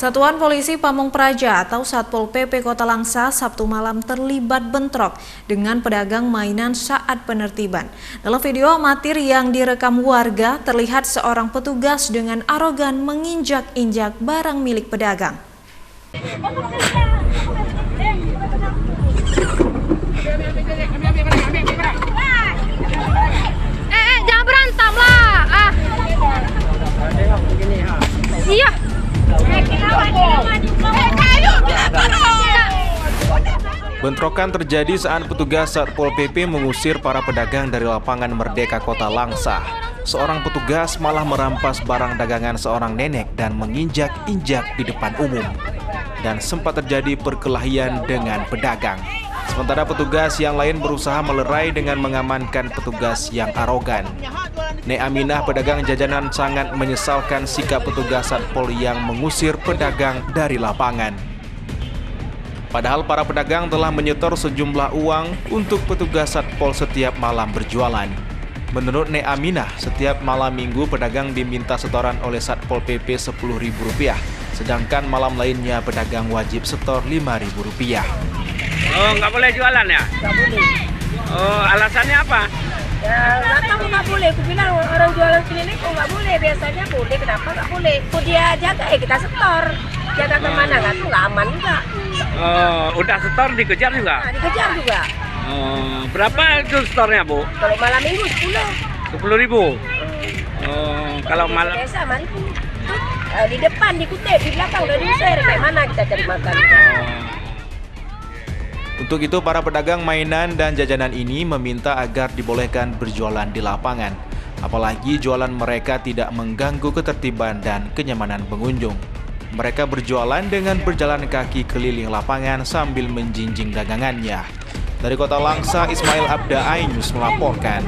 Satuan Polisi Pamong Praja atau Satpol PP Kota Langsa Sabtu malam terlibat bentrok dengan pedagang mainan saat penertiban. Dalam video amatir yang direkam warga, terlihat seorang petugas dengan arogan menginjak-injak barang milik pedagang. Jangan berantem lah. Iya. Bentrokan terjadi saat petugas Satpol PP mengusir para pedagang dari lapangan Merdeka Kota Langsa. Seorang petugas malah merampas barang dagangan seorang nenek dan menginjak-injak di depan umum. Dan sempat terjadi perkelahian dengan pedagang. Sementara petugas yang lain berusaha melerai dengan mengamankan petugas yang arogan. Nek Aminah, pedagang jajanan, sangat menyesalkan sikap petugas Satpol yang mengusir pedagang dari lapangan. Padahal para pedagang telah menyetor sejumlah uang untuk petugas Satpol setiap malam berjualan. Menurut Nek Aminah, setiap malam minggu pedagang diminta setoran oleh Satpol PP Rp10.000, sedangkan malam lainnya pedagang wajib setor Rp5.000. Oh, nggak boleh jualan ya? Nggak boleh. Oh, alasannya apa? Ya, nggak tahu nggak boleh. Aku bilang orang jualan keliling kok nggak boleh. Biasanya boleh, kenapa nggak boleh? Kok dia jaga, kita setor. Jaga kemana nggak tuh nggak aman juga. Oh, udah setor dikejar juga? Nah, dikejar juga. Oh, berapa itu setornya, Bu? Kalau malam minggu 10. 10.000. Oh, kalau malam Biasa mari di depan, di kutip, di belakang udah diusir. Kayak mana kita cari makan? Untuk itu, para pedagang mainan dan jajanan ini meminta agar dibolehkan berjualan di lapangan. Apalagi jualan mereka tidak mengganggu ketertiban dan kenyamanan pengunjung. Mereka berjualan dengan berjalan kaki keliling lapangan sambil menjinjing dagangannya. Dari Kota Langsa, Ismail Abda, iNews melaporkan.